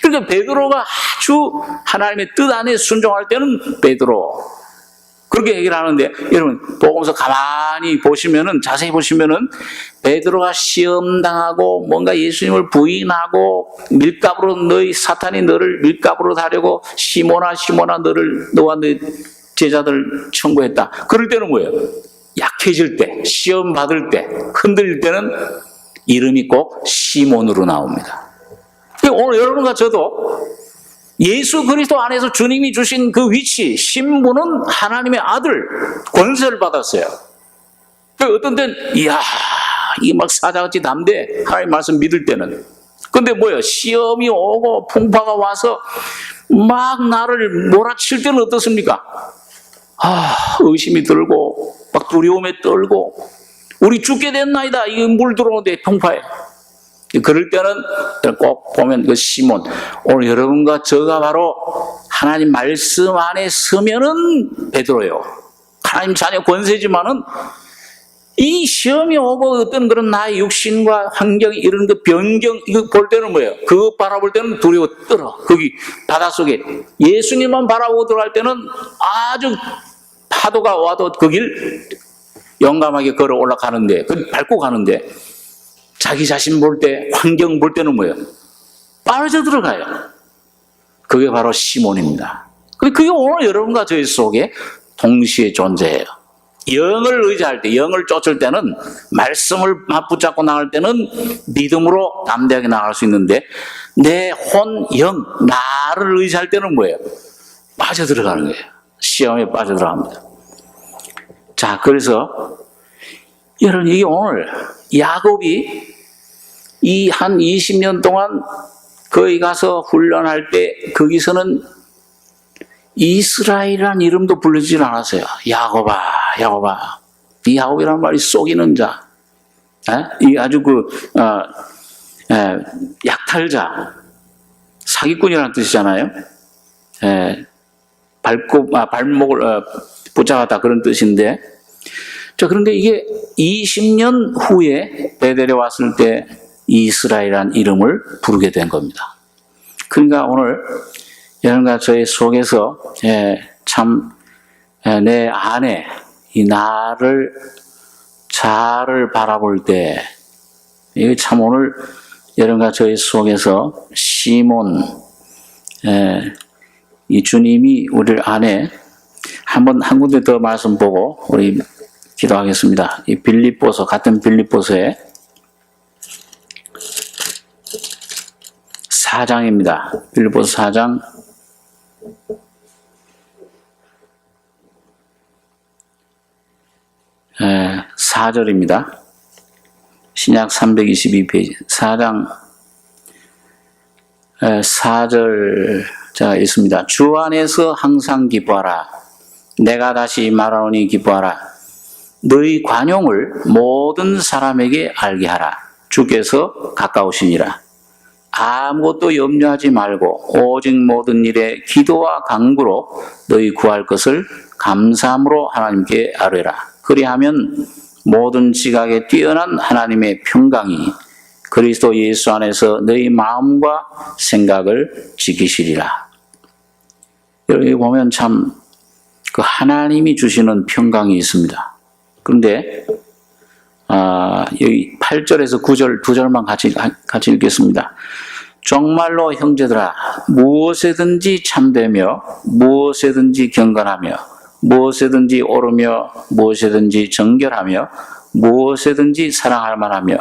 그러니까 베드로가 아주 하나님의 뜻 안에 순종할 때는 베드로 그렇게 얘기를 하는데 여러분 복음서 가만히 보시면은 자세히 보시면은 베드로가 시험당하고 뭔가 예수님을 부인하고 밀가부로 사탄이 너를 밀가부로 하려고 시모나 너와 네 제자들 청구했다. 그럴 때는 뭐예요? 약해질 때, 시험 받을 때, 흔들릴 때는 이름이 꼭 시몬으로 나옵니다. 오늘 여러분과 저도 예수 그리스도 안에서 주님이 주신 그 위치, 신분은 하나님의 아들, 권세를 받았어요. 어떤 때는, 이야, 이게 막 사자같이 담대. 하나님 말씀 믿을 때는. 근데 뭐예요? 시험이 오고 풍파가 와서 막 나를 몰아칠 때는 어떻습니까? 의심이 들고 막 두려움에 떨고 우리 죽게 됐나이다. 이 물 들어오는데 풍파에. 그럴 때는 꼭 보면 그 시몬, 오늘 여러분과 저가 바로 하나님 말씀 안에 서면은 베드로예요. 하나님 자녀 권세지만은 이 시험이 오고 어떤 그런 나의 육신과 환경 이런 그 변경 이거 볼 때는 뭐예요? 그거 바라볼 때는 두려워 떨어. 거기 바닷속에 예수님만 바라보고 들어갈 때는 아주 파도가 와도 그 길 용감하게 걸어 올라가는데 밟고 가는데 자기 자신 볼 때 환경 볼 때는 뭐예요? 빠져 들어가요. 그게 바로 시몬입니다. 그게 오늘 여러분과 저희 속에 동시에 존재해요. 영을 의지할 때, 영을 쫓을 때는 말씀을 붙잡고 나갈 때는 믿음으로 담대하게 나갈 수 있는데 내 혼, 영, 나를 의지할 때는 뭐예요? 빠져들어가는 거예요. 시험에 빠져들어갑니다. 자, 그래서 여러분 이게 오늘 야곱이 이 한 20년 동안 거기 가서 훈련할 때 거기서는 이스라엘이라는 이름도 불리질 않았어요. 야곱아, 야곱아. 이 야곱이라는 말이 속이는 자. 이 아주 약탈자. 사기꾼이라는 뜻이잖아요. 발목을 붙잡았다 그런 뜻인데. 자, 그런데 이게 20년 후에 베델에 왔을 때 이스라엘이라는 이름을 부르게 된 겁니다. 그러니까 오늘 여러분과 저의 속에서 참 내 안에 이 나를 자를 바라볼 때 이게 참 오늘 여러분과 저의 속에서 시몬 이 주님이 우리 안에 한 군데 더 말씀 보고 우리 기도하겠습니다. 이 빌립보서 같은 빌립보서에 4장입니다. 빌립보서 4장 4절입니다. 신약 322페이지 4장 4절 자 있습니다. 주 안에서 항상 기뻐하라. 내가 다시 말하노니 기뻐하라. 너희 관용을 모든 사람에게 알게 하라. 주께서 가까우시니라. 아무것도 염려하지 말고 오직 모든 일에 기도와 간구로 너희 구할 것을 감사함으로 하나님께 아뢰라. 그리하면 모든 지각에 뛰어난 하나님의 평강이 그리스도 예수 안에서 너희 마음과 생각을 지키시리라. 여기 보면 참 그 하나님이 주시는 평강이 있습니다. 그런데 여기 8절에서 9절 두 절만 같이 읽겠습니다. 정말로 형제들아 무엇에든지 참되며 무엇에든지 경건하며 무엇에든지 옳으며 무엇에든지 정결하며 무엇에든지 사랑할 만하며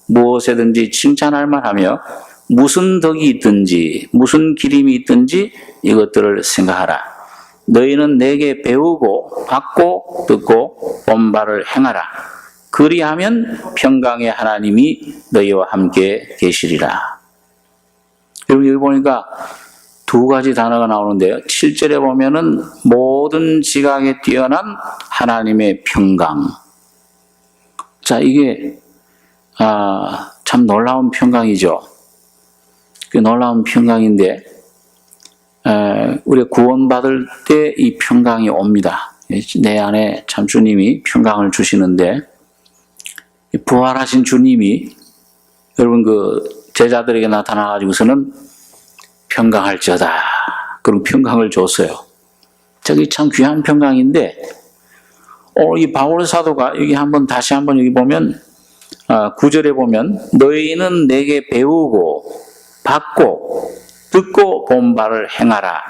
무엇에든지 칭찬할 만하며 무슨 덕이 있든지 무슨 기림이 있든지 이것들을 생각하라. 너희는 내게 배우고 받고 듣고 본 바를 행하라. 그리하면 평강의 하나님이 너희와 함께 계시리라. 여러분 여기 보니까 두 가지 단어가 나오는데요. 7절에 보면은 모든 지각에 뛰어난 하나님의 평강. 자, 이게 참 놀라운 평강이죠. 그 놀라운 평강인데 우리가 구원받을 때 이 평강이 옵니다. 내 안에 참 주님이 평강을 주시는데 부활하신 주님이 여러분 그 제자들에게 나타나가지고서는 평강할지어다. 그리고 평강을 줬어요. 저기 참 귀한 평강인데 이 바울 사도가 여기 다시 한번 여기 보면 9절에 보면 너희는 내게 배우고 받고 듣고 본 바를 행하라.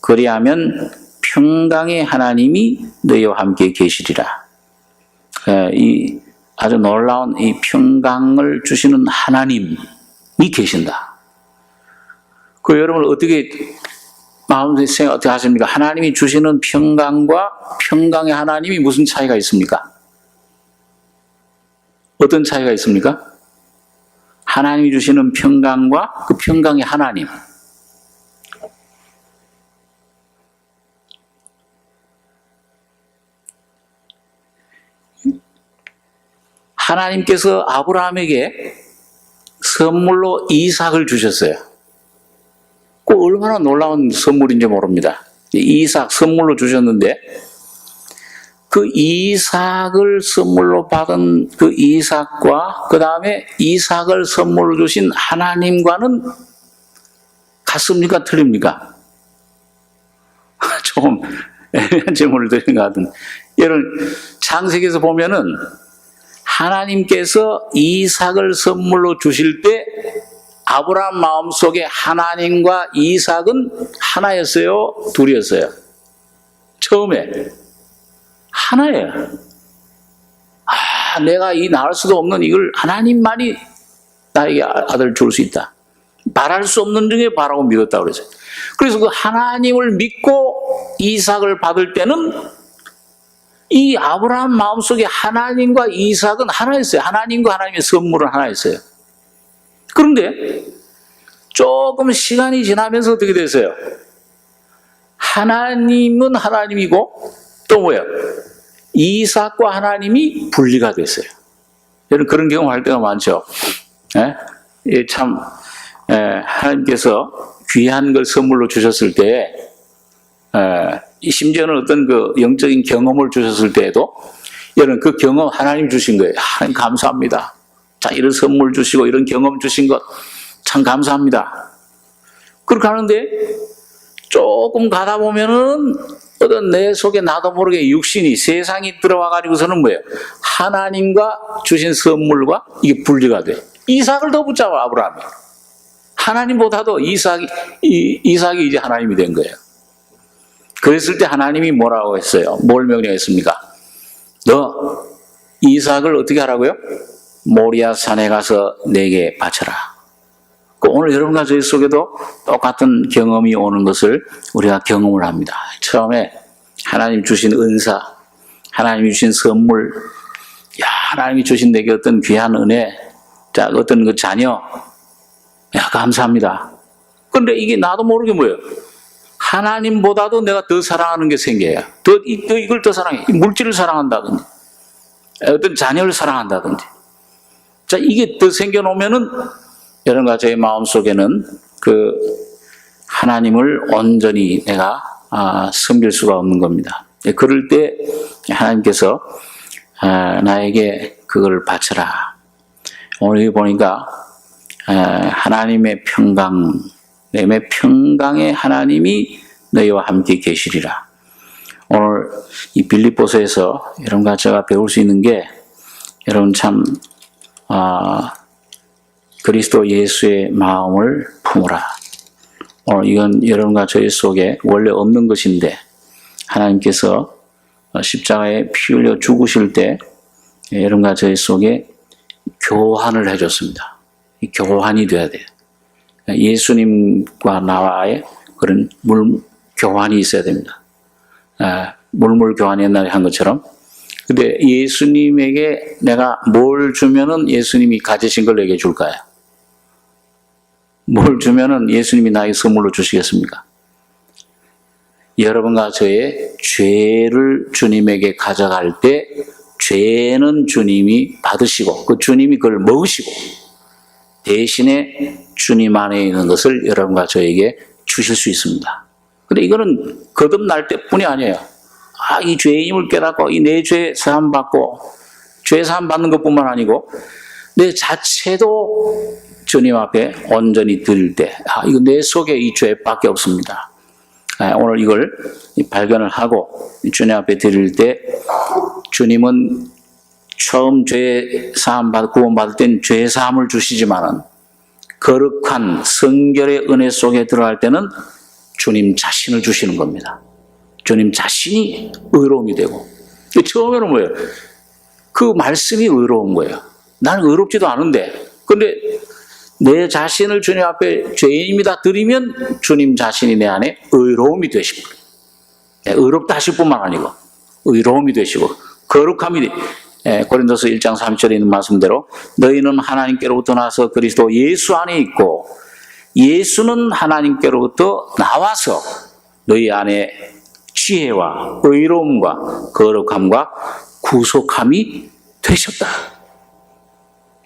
그리하면 평강의 하나님이 너희와 함께 계시리라. 이 아주 놀라운 이 평강을 주시는 하나님이 계신다. 그 여러분 어떻게 마음속에 생각 어떻게 하십니까? 하나님이 주시는 평강과 평강의 하나님이 무슨 차이가 있습니까? 어떤 차이가 있습니까? 하나님이 주시는 평강과 그 평강의 하나님. 하나님께서 아브라함에게 선물로 이삭을 주셨어요. 그 얼마나 놀라운 선물인지 모릅니다. 이삭 선물로 주셨는데 그 이삭을 선물로 받은 그 이삭과 그 다음에 이삭을 선물로 주신 하나님과는 같습니까? 틀립니까? 조금 애매한 질문을 드린 것 같은데, 여러분 창세기에서 보면은 하나님께서 이삭을 선물로 주실 때 아브라함 마음속에 하나님과 이삭은 하나였어요? 둘이었어요? 처음에 하나예요. 내가 이 낳을 수도 없는 이걸 하나님만이 나에게 아들을 줄 수 있다. 바랄 수 없는 중에 바라고 믿었다고 그랬어요. 그래서 그 하나님을 믿고 이삭을 받을 때는 이 아브라함 마음속에 하나님과 이삭은 하나였어요. 하나님과 하나님의 선물은 하나였어요. 그런데 조금 시간이 지나면서 어떻게 됐어요? 하나님은 하나님이고 또 뭐예요? 이삭과 하나님이 분리가 됐어요. 여러분 그런 경험 할 때가 많죠. 참 하나님께서 귀한 걸 선물로 주셨을 때 심지어는 어떤 그 영적인 경험을 주셨을 때에도 여러분 그 경험 하나님 주신 거예요. 하나님 감사합니다. 자, 이런 선물 주시고 이런 경험 주신 것 참 감사합니다. 그렇게 하는데 조금 가다 보면은 어떤 내 속에 나도 모르게 육신이 세상이 들어와 가지고서는 뭐예요? 하나님과 주신 선물과 이게 분리가 돼. 이삭을 더 붙잡아 아브라함이. 하나님보다도 이삭이 이제 하나님이 된 거예요. 그랬을 때 하나님이 뭐라고 했어요? 뭘 명령했습니까? 너 이삭을 어떻게 하라고요? 모리아 산에 가서 내게 바쳐라. 오늘 여러분과 저희 속에도 똑같은 경험이 오는 것을 우리가 경험을 합니다. 처음에 하나님 주신 은사, 하나님이 주신 선물, 하나님이 주신 내게 어떤 귀한 은혜, 자, 어떤 그 자녀, 감사합니다. 그런데 이게 나도 모르게 뭐예요? 하나님보다도 내가 더 사랑하는 게 생겨요. 이걸 더 사랑해. 물질을 사랑한다든지, 어떤 자녀를 사랑한다든지. 자, 이게 더 생겨놓으면은 여러분과 저의 마음속에는 그 하나님을 온전히 내가 섬길 수가 없는 겁니다. 그럴 때 하나님께서 나에게 그걸 바쳐라. 오늘 여기 보니까 하나님의 평강, 내 평강의 하나님이 너희와 함께 계시리라. 오늘 이 빌립보서에서 여러분과 제가 배울 수 있는 게 여러분 참 그리스도 예수의 마음을 품으라. 오늘 이건 여러분과 저희 속에 원래 없는 것인데 하나님께서 십자가에 피 흘려 죽으실 때 여러분과 저희 속에 교환을 해줬습니다. 교환이 돼야 돼요. 예수님과 나와의 그런 교환이 있어야 됩니다. 물물 교환 옛날에 한 것처럼. 근데 예수님에게 내가 뭘 주면은 예수님이 가지신 걸 내게 줄까요? 뭘 주면은 예수님이 나에게 선물로 주시겠습니까? 여러분과 저의 죄를 주님에게 가져갈 때 죄는 주님이 받으시고 그 주님이 그걸 먹으시고 대신에 주님 안에 있는 것을 여러분과 저에게 주실 수 있습니다. 근데 이거는 거듭날 때뿐이 아니에요. 이 죄임을 깨닫고 이 내 죄 사함 받고 죄 사함 받는 것뿐만 아니고 내 자체도 주님 앞에 온전히 드릴 때 이거 내 속에 이 죄밖에 없습니다. 오늘 이걸 발견을 하고 주님 앞에 드릴 때 주님은 처음 죄 사함 받고 구원 받을 땐 죄 사함을 주시지만은 거룩한 성결의 은혜 속에 들어갈 때는 주님 자신을 주시는 겁니다. 주님 자신이 의로움이 되고 처음에는 뭐예요? 그 말씀이 의로운 거예요. 나는 의롭지도 않은데 근데 내 자신을 주님 앞에 죄인입니다 드리면 주님 자신이 내 안에 의로움이 되시고 의롭다 하실 뿐만 아니고 의로움이 되시고 거룩함이 고린도서 1장 3절에 있는 말씀대로 너희는 하나님께로부터 나서 그리스도 예수 안에 있고 예수는 하나님께로부터 나와서 너희 안에 지혜와 의로움과 거룩함과 구속함이 되셨다.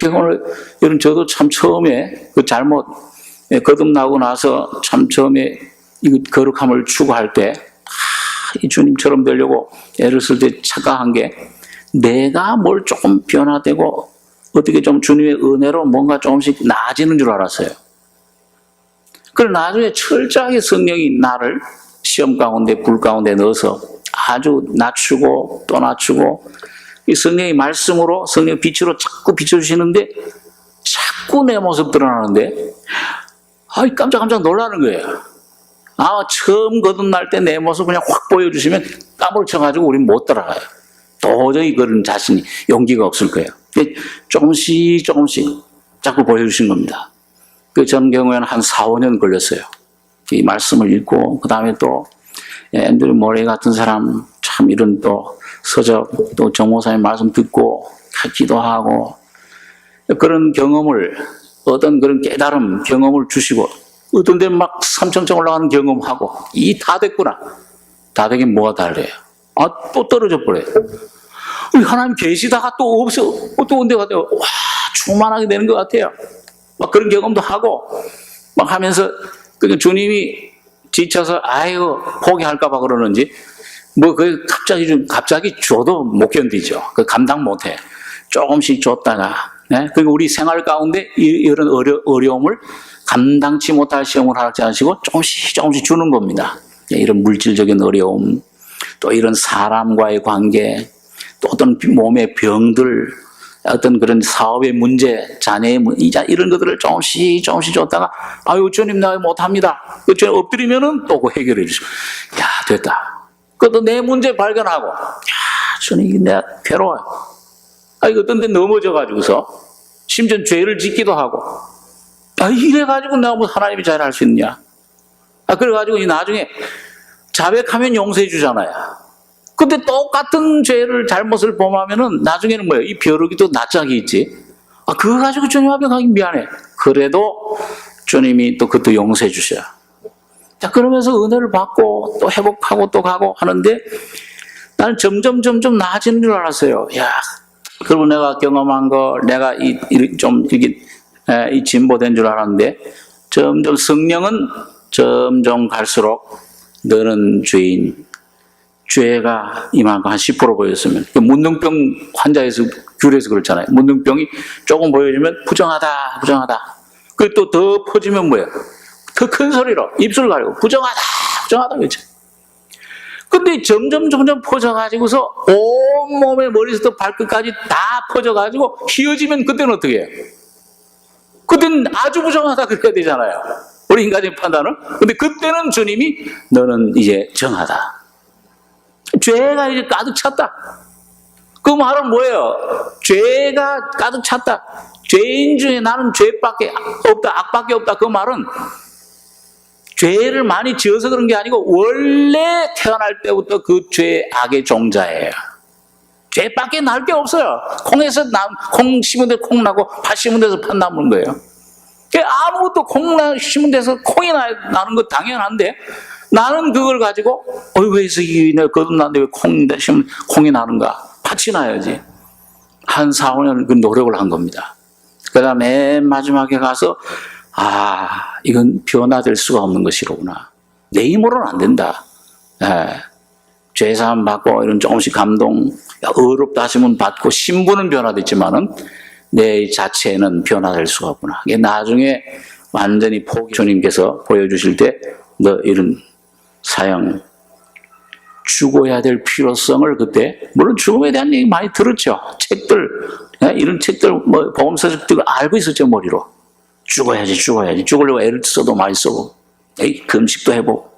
오늘 여러분 저도 참 처음에 그 잘못 거듭나고 나서 참 처음에 이 거룩함을 추구할 때 이 주님처럼 되려고 애를 쓸 때 착각한 게 내가 뭘 조금 변화되고 어떻게 좀 주님의 은혜로 뭔가 조금씩 나아지는 줄 알았어요. 그러나 나중에 철저하게 성령이 나를 시험 가운데 불 가운데 넣어서 아주 낮추고 또 낮추고 이 성령의 말씀으로 성령의 빛으로 자꾸 비춰주시는데 자꾸 내 모습 드러나는데 깜짝깜짝 놀라는 거예요. 처음 거듭날 때 내 모습 그냥 확 보여주시면 까무러쳐가지고 우린 못 따라가요. 도저히 그런 자신이 용기가 없을 거예요. 조금씩 자꾸 보여주신 겁니다. 전 경우에는 한 4, 5년 걸렸어요. 이 말씀을 읽고 그 다음에 또 앤드류 모레이 같은 사람 참 이런 또 서적 또 정목사님 말씀 듣고 기도하고 그런 경험을 어떤 그런 깨달음 경험을 주시고 어떤 데는 막 삼천청 올라가는 경험하고 이 다 됐구나. 다 되긴 뭐가 달래요. 또 떨어져 버려요. 하나님 계시다가 또 없어. 또 온 데가 돼요. 와, 충만하게 되는 것 같아요. 막 그런 경험도 하고 막 하면서 주님이 지쳐서 포기할까봐 그러는지 갑자기 줘도 못 견디죠. 감당 못해. 조금씩 줬다가 그리고 우리 생활 가운데 이런 어려움을 감당치 못할 시험을 하지 않으시고 조금씩 주는 겁니다. 이런 물질적인 어려움, 또 이런 사람과의 관계, 또 어떤 몸의 병들, 어떤 그런 사업의 문제, 자녀의 문제, 이런 것들을 조금씩 줬다가 주님 나 못합니다. 주님 엎드리면은 또 해결해 주시고 됐다. 그것도 내 문제 발견하고 주님 내가 괴로워요. 어떤 데 넘어져가지고서 심지어 죄를 짓기도 하고 이래가지고 내가 뭐 하나님이 잘 할 수 있냐. 그래가지고 나중에 자백하면 용서해 주잖아요. 근데 똑같은 죄를 잘못을 범하면은 나중에는 뭐예요? 이 벼룩이 또 낯짝이 있지. 그거 가지고 주님 앞에 가기 미안해. 그래도 주님이 또 그것도 용서해 주셔요. 그러면서 은혜를 받고 또 회복하고 또 가고 하는데 나는 점점 나아지는 줄 알았어요. 그리고 내가 경험한 거 내가 이 진보된 줄 알았는데 점점 성령은 점점 갈수록 너는 죄인, 죄가 이만큼 한 10% 보였으면 문둥병 환자에서 귤에서 그렇잖아요. 문둥병이 조금 보여주면 부정하다. 그리고 또 더 퍼지면 뭐예요? 더 큰 소리로 입술 가리고 부정하다 그렇죠. 근데 점점 퍼져가지고서 온몸에 머리부터 발끝까지 다 퍼져가지고 휘어지면 그때는 어떻게 해요? 그때는 아주 부정하다 그래야 되잖아요. 우리 인간의 판단은. 근데 그때는 주님이 너는 이제 정하다. 죄가 이제 가득 찼다. 그 말은 뭐예요? 죄가 가득 찼다. 죄인 중에 나는 죄밖에 없다. 악밖에 없다. 그 말은 죄를 많이 지어서 그런 게 아니고 원래 태어날 때부터 그 죄 악의 종자예요. 죄밖에 날 게 없어요. 콩 심은 데서 콩 나고 팥 심은 데서 팥 나는 거예요. 아무것도 콩 심은 데서 콩이 나는 거 당연한데 나는 그걸 가지고 왜 내가 거듭났는데 왜 콩이 나는가? 팥이 나야지. 한 4, 5년 그 노력을 한 겁니다. 그 다음에 맨 마지막에 가서 이건 변화될 수가 없는 것이로구나. 내 힘으로는 안 된다. 죄사함 받고 이런 조금씩 감동, 어렵다 하시면 받고 신분은 변화됐지만은 내 자체는 변화될 수가 없구나. 이게 나중에 완전히 주님께서 보여주실 때 너 이런 사형 죽어야 될 필요성을 그때 물론 죽음에 대한 얘기 많이 들었죠. 책들 이런 책들 보험서적들 알고 있었죠. 머리로 죽어야지 죽으려고 애를 써도 많이 쓰고 금식도 해보고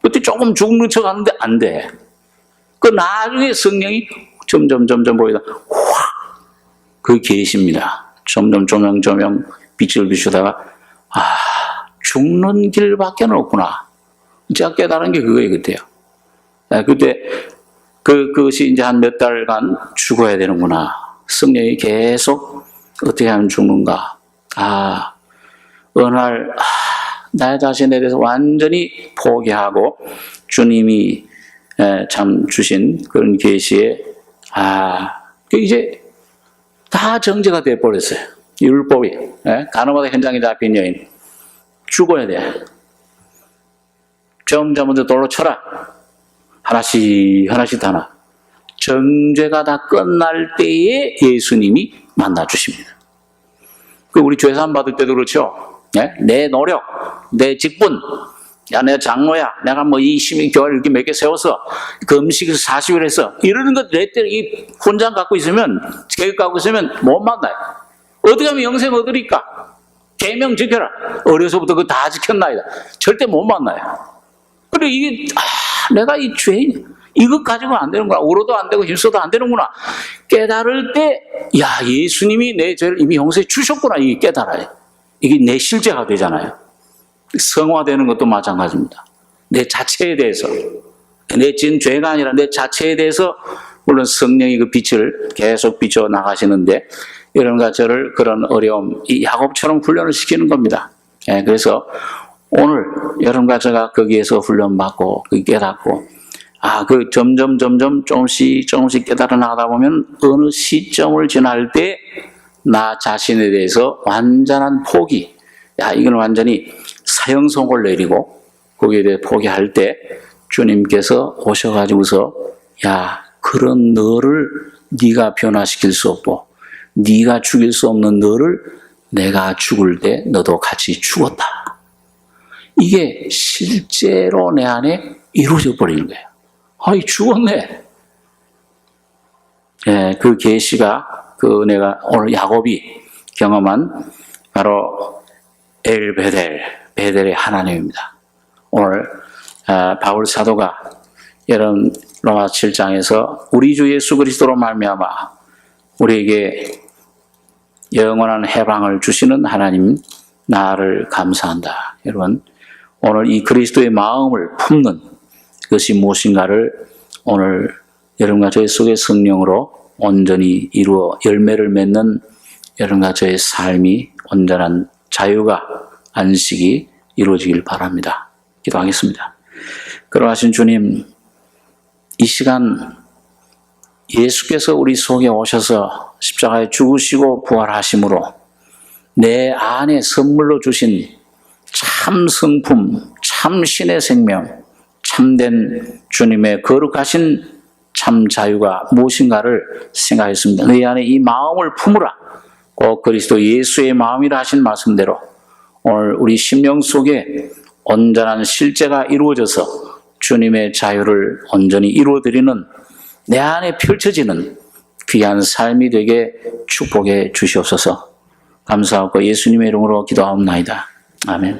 그때 조금 죽는 척 하는데 안 돼. 그 나중에 성령이 점점 보이다 그 계십니다. 점점 조명 빛을 비추다가 죽는 길밖에 없구나. 제가 깨달은 게 그거예요. 그때요. 그때 그것이 이제 한 몇 달간 죽어야 되는구나. 성령이 계속 어떻게 하면 죽는가. 어느 날, 나의 자신에 대해서 완전히 포기하고 주님이 참 주신 그런 계시에, 이제 다 정죄가 돼버렸어요. 율법이. 가늠하다 현장에 잡힌 여인. 죽어야 돼. 점자 먼저 돌로 쳐라. 하나씩 다 정죄가 다 끝날 때에 예수님이 만나주십니다. 우리 죄사함 받을 때도 그렇죠. 내 노력, 내 직분, 내가 장로야, 내가 뭐 이 시민교회를 이렇게 몇 개 세워서 금식에서 40일 했어. 이러는 것 내 때 이 혼장 갖고 있으면, 계획 갖고 있으면 못 만나요. 어디 가면 영생 얻으리까? 계명 지켜라. 어려서부터 그거 다 지켰나이다. 절대 못 만나요. 그래, 이게, 내가 이 죄인, 이것 가지고 안 되는구나. 울어도 안 되고 힘써도 안 되는구나. 깨달을 때, 예수님이 내 죄를 이미 용서해 주셨구나. 이게 깨달아요. 이게 내 실제가 되잖아요. 성화되는 것도 마찬가지입니다. 내 자체에 대해서, 내 지은 죄가 아니라 내 자체에 대해서, 물론 성령이 그 빛을 계속 비춰 나가시는데, 여러분과 저를 그런 어려움, 이 야곱처럼 훈련을 시키는 겁니다. 그래서 오늘 여러분과 제가 거기에서 훈련받고, 깨닫고, 점점 조금씩 깨달아 나가다 보면 어느 시점을 지날 때 나 자신에 대해서 완전한 포기, 이건 완전히 사형선고를 내리고 거기에 대해 포기할 때 주님께서 오셔가지고서 그런 너를 네가 변화시킬 수 없고 네가 죽일 수 없는 너를 내가 죽을 때 너도 같이 죽었다. 이게 실제로 내 안에 이루어져 버리는 거예요. 죽었네. 그 계시가 내가 오늘 야곱이 경험한 바로 베델의 하나님입니다. 오늘 바울 사도가 여러분 로마 7장에서 우리 주 예수 그리스도로 말미암아 우리에게 영원한 해방을 주시는 하나님 나를 감사한다. 여러분 오늘 이 그리스도의 마음을 품는 그것이 무엇인가를 오늘 여러분과 저의 속의 성령으로 온전히 이루어 열매를 맺는 여러분과 저의 삶이 온전한 자유가 안식이 이루어지길 바랍니다. 기도하겠습니다. 그러하신 주님, 이 시간 예수께서 우리 속에 오셔서 십자가에 죽으시고 부활하심으로 내 안에 선물로 주신 참 성품, 참 신의 생명, 참된 주님의 거룩하신 참 자유가 무엇인가를 생각했습니다. 내 안에 이 마음을 품으라. 꼭 그리스도 예수의 마음이라 하신 말씀대로 오늘 우리 심령 속에 온전한 실제가 이루어져서 주님의 자유를 온전히 이루어드리는 내 안에 펼쳐지는 귀한 삶이 되게 축복해 주시옵소서. 감사하고 예수님의 이름으로 기도하옵나이다. 아멘.